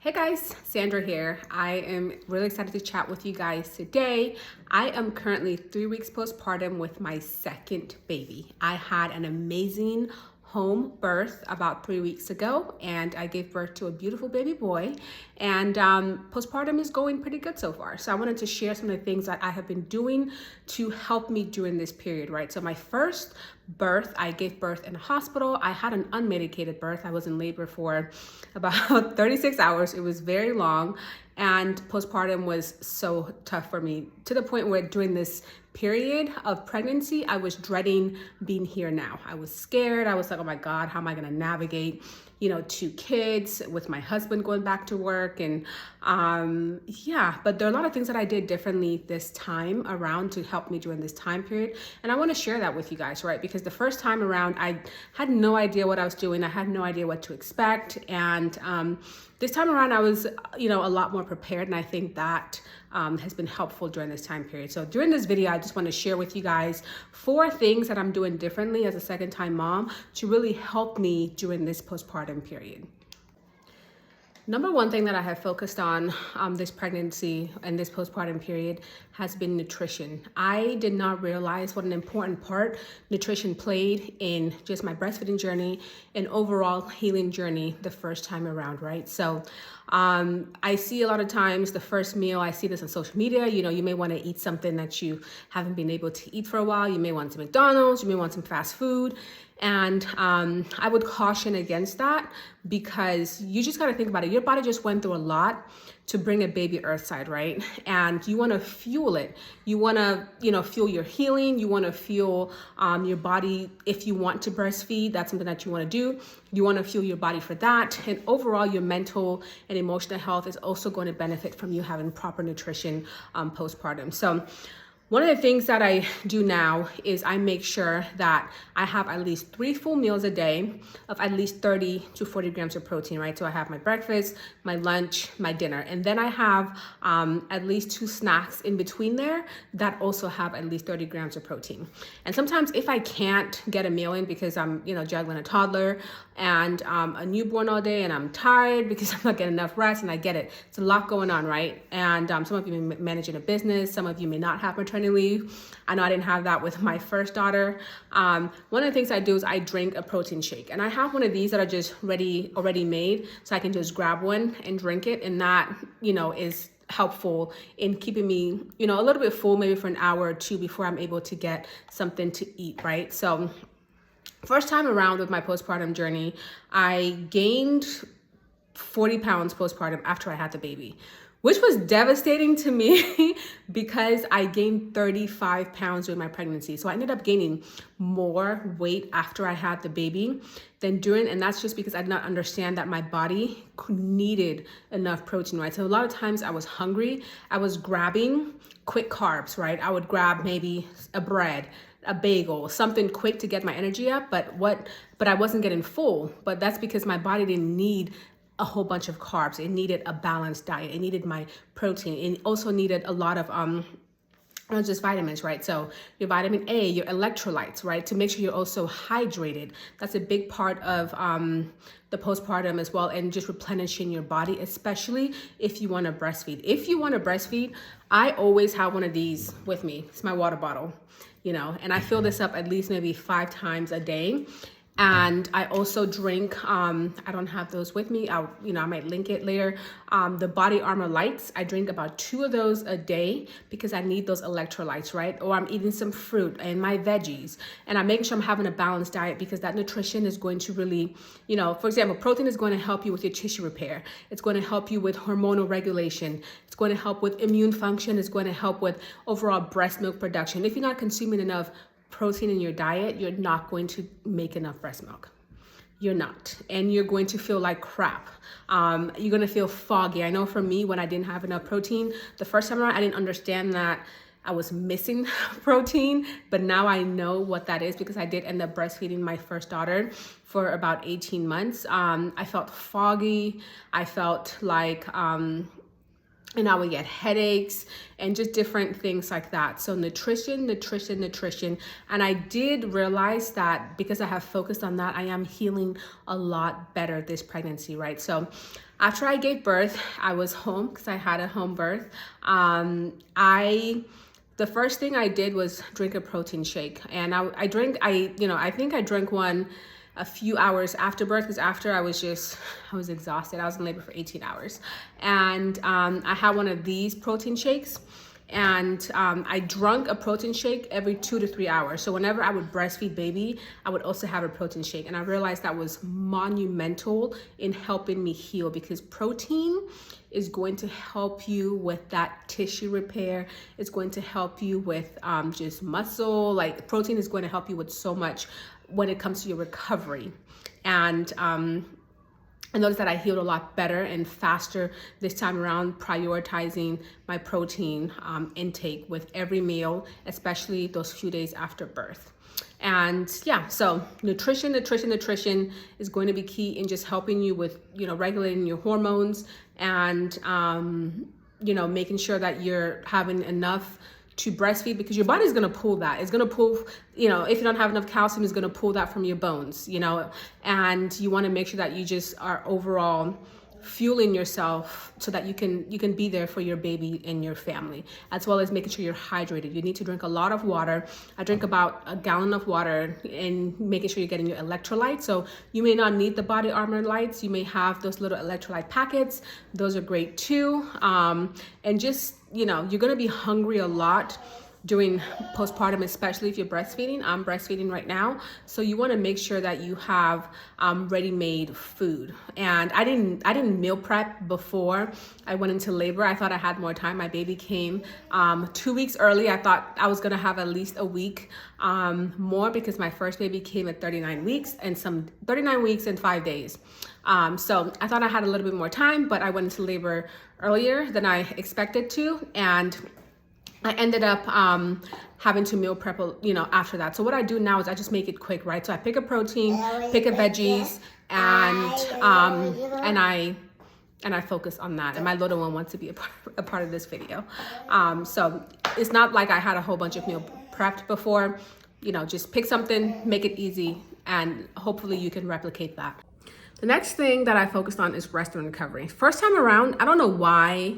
Hey guys, Sandra here. I am really excited to chat with you guys today. I am currently 3 weeks postpartum with my second baby. I had an amazing home birth about 3 weeks ago, and I gave birth to a beautiful baby boy. And postpartum is going pretty good so far. So I wanted to share some of the things that I have been doing to help me during this period, right? So my first birth, I gave birth in a hospital. I had an unmedicated birth. I was in labor for about 36 hours. It was very long, and postpartum was so tough for me to the point where during this period of pregnancy, I was dreading being here now. I was scared. I was like, oh my God, how am I going to navigate, 2 kids with my husband going back to work? And but there are a lot of things that I did differently this time around to help me during this time period. And I want to share that with you guys, right? Because the first time around, I had no idea what I was doing. I had no idea what to expect. And this time around, I was, a lot more prepared. And I think that has been helpful during this time period. So during this video, I just want to share with you guys 4 things that I'm doing differently as a second-time mom to really help me during this postpartum period. Number one thing that I have focused on this pregnancy and this postpartum period has been nutrition. I did not realize what an important part nutrition played in just my breastfeeding journey and overall healing journey the first time around, right? So I see a lot of times the first meal, I see this on social media, you may want to eat something that you haven't been able to eat for a while. You may want some McDonald's, you may want some fast food. And I would caution against that because you just got to think about it. Your body just went through a lot to bring a baby earthside, right? And you want to fuel it. You want to, fuel your healing. You want to fuel your body. If you want to breastfeed, that's something that you want to do. You want to fuel your body for that. And overall, your mental and emotional health is also going to benefit from you having proper nutrition postpartum. So one of the things that I do now is I make sure that I have at least 3 full meals a day of at least 30 to 40 grams of protein, right? So I have my breakfast, my lunch, my dinner, and then I have at least 2 snacks in between there that also have at least 30 grams of protein. And sometimes if I can't get a meal in because I'm, juggling a toddler and a newborn all day and I'm tired because I'm not getting enough rest, and I get it. It's a lot going on, right? And some of you may be managing a business. Some of you may not have maternity leave. I know I didn't have that with my first daughter. One of the things I do is I drink a protein shake, and I have one of these that are just already made, so I can just grab one and drink it. And that, is helpful in keeping me, a little bit full, maybe for an hour or 2 before I'm able to get something to eat, right? So first time around with my postpartum journey, I gained 40 pounds postpartum after I had the baby, which was devastating to me because I gained 35 pounds during my pregnancy. So I ended up gaining more weight after I had the baby than during, and that's just because I did not understand that my body needed enough protein, right? So a lot of times I was hungry, I was grabbing quick carbs, right? I would grab maybe a bread, a bagel, something quick to get my energy up, but I wasn't getting full. But that's because my body didn't need a whole bunch of carbs. It needed a balanced diet. It needed my protein. It also needed a lot of not just vitamins, right? So your vitamin A, your electrolytes, right? To make sure you're also hydrated. That's a big part of the postpartum as well, and just replenishing your body, especially if you want to breastfeed. If you want to breastfeed, I always have one of these with me. It's my water bottle, and I fill this up at least maybe 5 times a day. And I also drink, I don't have those with me. I might link it later. The Body Armor Lights, I drink about 2 of those a day because I need those electrolytes, right? Or I'm eating some fruit and my veggies, and I'm making sure I'm having a balanced diet because that nutrition is going to really, for example, protein is going to help you with your tissue repair. It's going to help you with hormonal regulation. It's going to help with immune function. It's going to help with overall breast milk production. If you're not consuming enough protein in your diet, you're not going to make enough breast milk. You're not. And you're going to feel like crap. You're going to feel foggy. I know for me, when I didn't have enough protein, the first time around, I didn't understand that I was missing protein, but now I know what that is because I did end up breastfeeding my first daughter for about 18 months. I felt foggy. I felt like and I would get headaches and just different things like that. So nutrition. And I did realize that because I have focused on that, I am healing a lot better this pregnancy, right? So After I gave birth, I was home because I had a home birth. The first thing I did was drink a protein shake, and I think I drank one a few hours after birth, because after I was exhausted. I was in labor for 18 hours, and I had one of these protein shakes. And I drank a protein shake every 2 to 3 hours. So whenever I would breastfeed baby, I would also have a protein shake. And I realized that was monumental in helping me heal, because protein is going to help you with that tissue repair. It's going to help you with just muscle. Like, protein is going to help you with so much when it comes to your recovery. And I noticed that I healed a lot better and faster this time around, prioritizing my protein intake with every meal, especially those few days after birth. And yeah, so nutrition is going to be key in just helping you with, regulating your hormones and, making sure that you're having enough to breastfeed, because your body's going to pull that. It's going to pull, if you don't have enough calcium, it's going to pull that from your bones, and you want to make sure that you just are overall fueling yourself so that you can be there for your baby and your family, as well as making sure you're hydrated. You need to drink a lot of water. I drink about a gallon of water, and making sure you're getting your electrolytes. So you may not need the body armor lights. You may have those little electrolyte packets. Those are great too. And just, you're going to be hungry a lot during postpartum, especially if you're breastfeeding. I'm breastfeeding right now, so you want to make sure that you have ready-made food. And I didn't meal prep before I went into labor. I thought I had more time. My baby came 2 weeks early. I thought I was gonna have at least a week more, because my first baby came at 39 weeks and 5 days. So I thought I had a little bit more time, but I went into labor earlier than I expected to, and I ended up having to meal prep, after that. So what I do now is I just make it quick, right? So I pick a protein, pick a veggies, and I focus on that. And my little one wants to be a part of this video. So it's not like I had a whole bunch of meal prepped before. Just pick something, make it easy, and hopefully you can replicate that. The next thing that I focused on is rest and recovery. First time around, I don't know why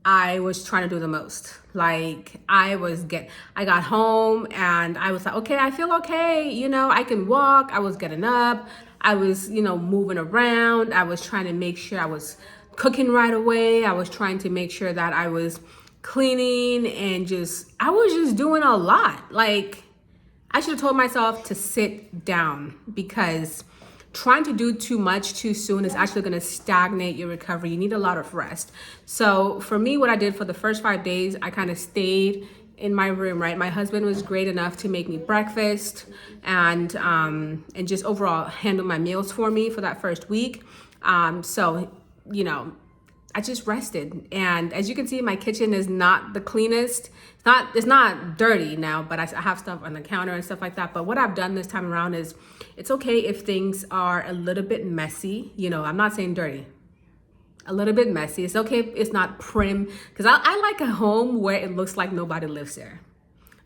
I was trying to do the most. Like, I got home and I was like, okay, I feel okay. I can walk. I was getting up. I was, moving around. I was trying to make sure I was cooking right away. I was trying to make sure that I was cleaning, and I was just doing a lot. Like, I should have told myself to sit down, because trying to do too much too soon is actually going to stagnate your recovery. You need a lot of rest. So for me, what I did for the first 5 days, I kind of stayed in my room, right? My husband was great enough to make me breakfast and just overall handle my meals for me for that first week. So I just rested. And as you can see, my kitchen is not the cleanest. It's not dirty now, but I have stuff on the counter and stuff like that. But what I've done this time around is, it's okay if things are a little bit messy. I'm not saying dirty. A little bit messy. It's okay if it's not prim, because I like a home where it looks like nobody lives there.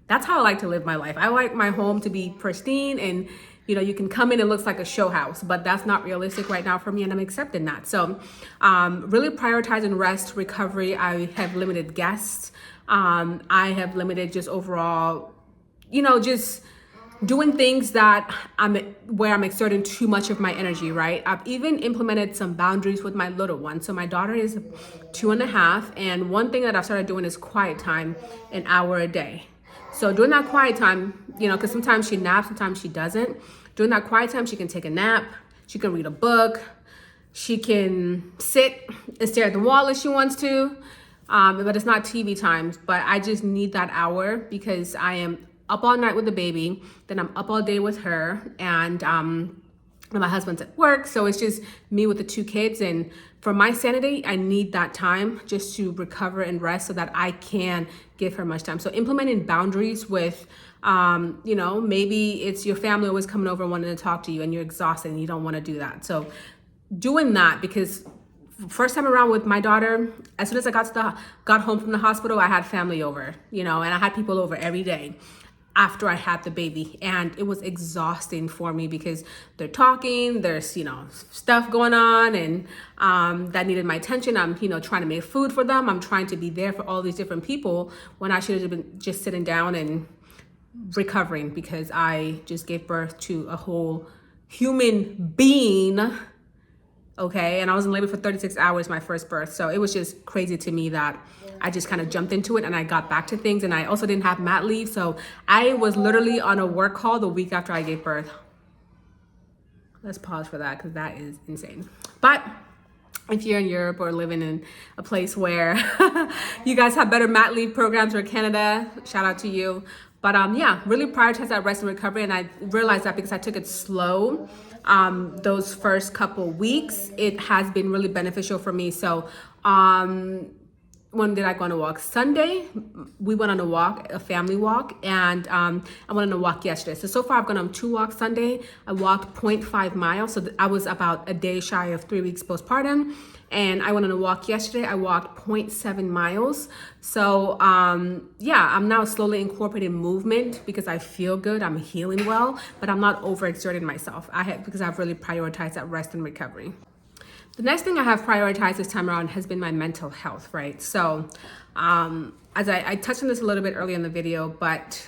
That's how I like to live my life. I like my home to be pristine, and you can come in, it looks like a show house, but that's not realistic right now for me, and I'm accepting that. So really prioritizing rest, recovery. I have limited guests. I have limited just overall, just doing things where I'm exerting too much of my energy, right? I've even implemented some boundaries with my little one. So my daughter is 2.5, and one thing that I've started doing is quiet time, an hour a day. So during that quiet time, because sometimes she naps, sometimes she doesn't. During that quiet time, she can take a nap, she can read a book, she can sit and stare at the wall if she wants to, but it's not TV times. But I just need that hour, because I am up all night with the baby, then I'm up all day with her, and my husband's at work, so it's just me with the 2 kids. And for my sanity, I need that time just to recover and rest so that I can give her much time. So implementing boundaries with, maybe it's your family always coming over wanting to talk to you, and you're exhausted and you don't want to do that. So doing that, because first time around with my daughter, as soon as I got home from the hospital, I had family over, and I had people over every day. after I had the baby, and it was exhausting for me because they're talking, there's, stuff going on, and that needed my attention. I'm, trying to make food for them. I'm trying to be there for all these different people when I should have been just sitting down and recovering, because I just gave birth to a whole human being. Okay, and I was in labor for 36 hours, my first birth. So it was just crazy to me that I just kind of jumped into it and I got back to things. And I also didn't have mat leave. So I was literally on a work call the week after I gave birth. Let's pause for that because that is insane. But if you're in Europe or living in a place where you guys have better mat leave programs, or Canada, shout out to you. But yeah, really prioritize that rest and recovery. And I realized that because I took it slow, those first couple weeks, it has been really beneficial for me. So when did I go on a walk? Sunday, we went on a walk, a family walk, and I went on a walk yesterday. So far I've gone on 2 walks Sunday. I walked 0.5 miles. So I was about a day shy of 3 weeks postpartum. And I went on a walk yesterday. I walked 0.7 miles. So yeah, I'm now slowly incorporating movement because I feel good. I'm healing well, but I'm not overexerting myself. Because I've really prioritized that rest and recovery. The next thing I have prioritized this time around has been my mental health, right? So as I touched on this a little bit earlier in the video, but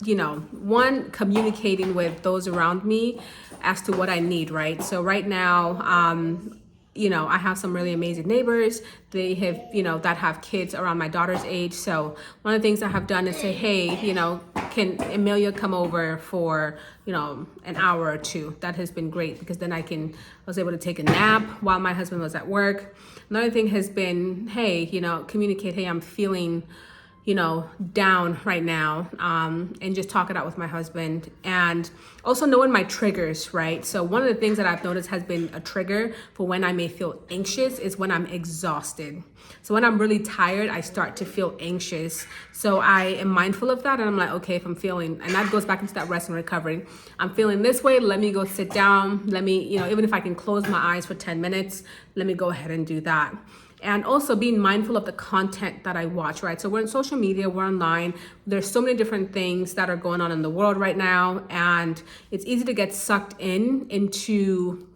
one, communicating with those around me as to what I need, right? So right now, I have some really amazing neighbors. They have, that have kids around my daughter's age. So one of the things I have done is say, hey, can Amelia come over for, an hour or two? That has been great because then I was able to take a nap while my husband was at work. Another thing has been, hey, communicate, hey, I'm feeling down right now, and just talk it out with my husband, and also knowing my triggers, right? So one of the things that I've noticed has been a trigger for when I may feel anxious is when I'm exhausted. So when I'm really tired, I start to feel anxious. So I am mindful of that, and I'm like, okay, if I'm feeling, and that goes back into that rest and recovery. I'm feeling this way, let me go sit down. Let me, even if I can close my eyes for 10 minutes, let me go ahead and do that. And also being mindful of the content that I watch, right? So we're in social media, we're online. There's so many different things that are going on in the world right now. And it's easy to get sucked into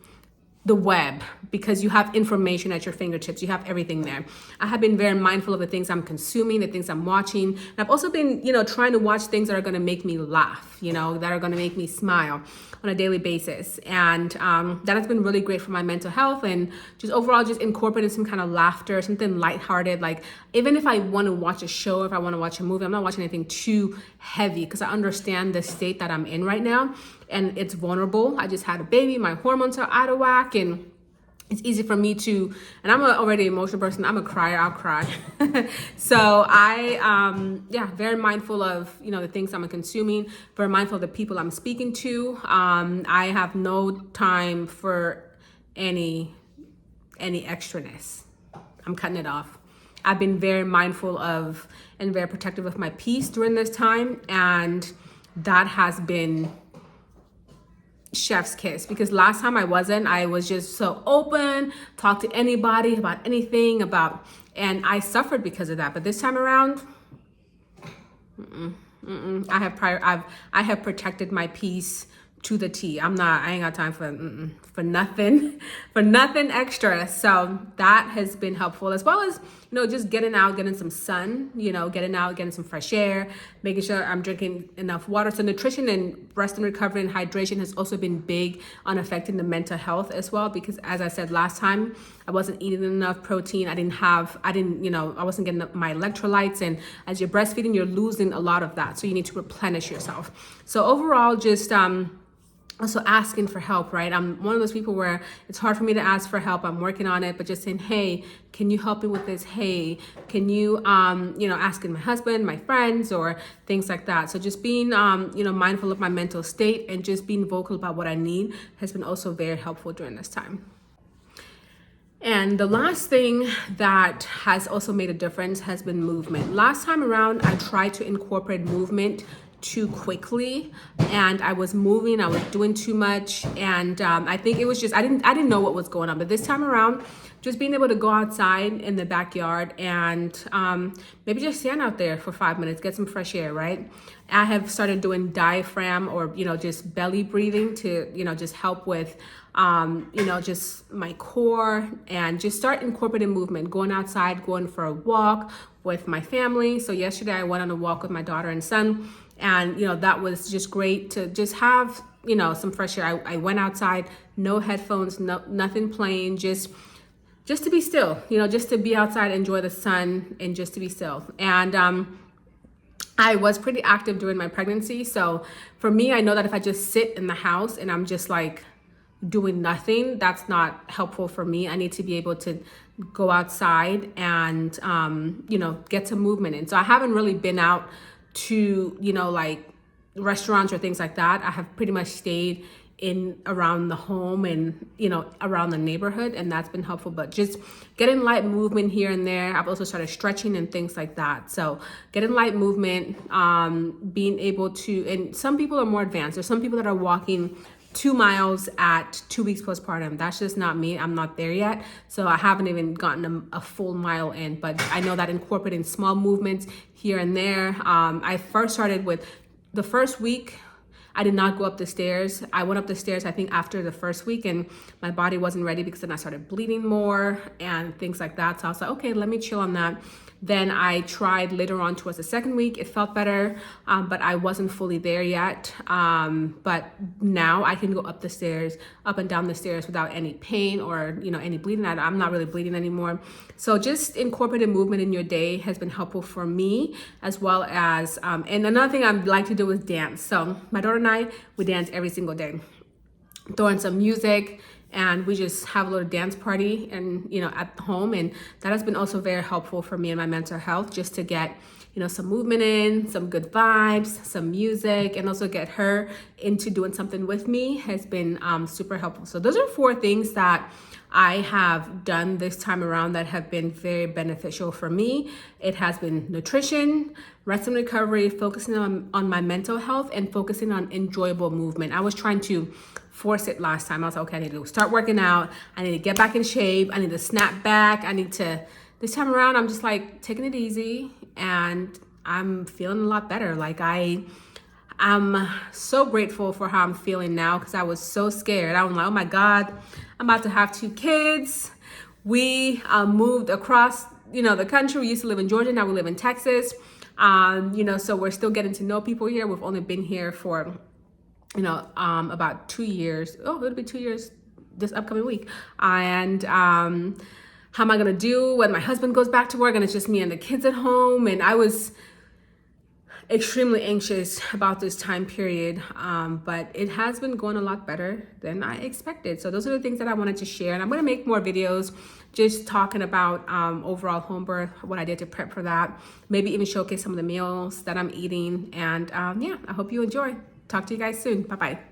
the web because you have information at your fingertips. You have everything there. I have been very mindful of the things I'm consuming, the things I'm watching. And I've also been, trying to watch things that are going to make me laugh, that are going to make me smile on a daily basis. And that has been really great for my mental health, and just overall just incorporating some kind of laughter, something lighthearted. Like even if I want to watch a show, if I want to watch a movie, I'm not watching anything too heavy because I understand the state that I'm in right now. And it's vulnerable. I just had a baby. My hormones are out of whack, and it's easy for me to, and I'm already an emotional person. I'm a crier. I'll cry. So very mindful of, the things I'm consuming, very mindful of the people I'm speaking to. I have no time for any extraness. I'm cutting it off. I've been very mindful of and very protective of my peace during this time. And that has been chef's kiss, because last time I was just so open, talk to anybody about anything and I suffered because of that. But this time around, I have protected my peace to the T. I ain't got time for nothing extra. So that has been helpful, as well as, just getting out, getting some sun, getting out, getting some fresh air, making sure I'm drinking enough water. So nutrition and rest and recovery and hydration has also been big on affecting the mental health as well, because as I said last time, I wasn't eating enough protein. I wasn't getting my electrolytes, and as you're breastfeeding, you're losing a lot of that. So you need to replenish yourself. So overall, just, also asking for help, right? I'm one of those people where it's hard for me to ask for help. I'm working on it, but just saying, hey, can you help me with this? Hey, can you, asking my husband, my friends, or things like that. So just being, mindful of my mental state and just being vocal about what I need has been also very helpful during this time. And the last thing that has also made a difference has been movement. Last time around, I tried to incorporate movement too quickly, and I was moving, I was doing too much, and I think it was just I didn't know what was going on. But this time around, just being able to go outside in the backyard and maybe just stand out there for 5 minutes, get some fresh air, right? I have started doing diaphragm or, just belly breathing to, just help with, just my core, and just start incorporating movement, going outside, going for a walk with my family. So yesterday I went on a walk with my daughter and son, and, that was just great to just have, some fresh air. I went outside, no headphones, nothing playing, just to be still, just to be outside, enjoy the sun, and just to be still. And I was pretty active during my pregnancy. So for me, I know that if I just sit in the house and I'm just like doing nothing, that's not helpful for me. I need to be able to go outside and, get some movement in. So I haven't really been out to, like restaurants or things like that. I have pretty much stayed in around the home and, around the neighborhood, and that's been helpful. But just getting light movement here and there. I've also started stretching and things like that. So getting light movement, being able to, and some people are more advanced. There's some people that are walking 2 miles at 2 weeks postpartum. That's just not me. I'm not there yet. So I haven't even gotten a full mile in, but I know that incorporating small movements here and there. I first started with the first week. I did not go up the stairs. I went up the stairs, I think, after the first week, and my body wasn't ready because then I started bleeding more and things like that. So I was like, okay, let me chill on that. Then I tried later on towards the second week. It felt better, but I wasn't fully there yet. But now I can go up the stairs, up and down the stairs without any pain or, any bleeding. I'm not really bleeding anymore. So just incorporating movement in your day has been helpful for me, as well as, and another thing I'd like to do is dance. So my daughter and I, we dance every single day, throwing some music, and we just have a little dance party and, at home. And that has been also very helpful for me and my mental health, just to get, some movement in, some good vibes, some music, and also get her into doing something with me has been super helpful. So those are 4 things that I have done this time around that have been very beneficial for me. It has been nutrition, rest and recovery, focusing on my mental health, and focusing on enjoyable movement. I was trying to force it last time. I was like, okay, I need to start working out. I need to get back in shape. I need to snap back. This time around, I'm just like taking it easy, and I'm feeling a lot better. Like I'm so grateful for how I'm feeling now, because I was so scared. I was like, oh my God, I'm about to have 2 kids. We moved across, the country. We used to live in Georgia. Now we live in Texas. So we're still getting to know people here. We've only been here for, about 2 years. Oh, it'll be 2 years this upcoming week. And how am I gonna do when my husband goes back to work and it's just me and the kids at home? And I was extremely anxious about this time period, but it has been going a lot better than I expected. So those are the things that I wanted to share, and I'm going to make more videos just talking about overall home birth, what I did to prep for that, maybe even showcase some of the meals that I'm eating. And I hope you enjoy. Talk to you guys soon. Bye-bye.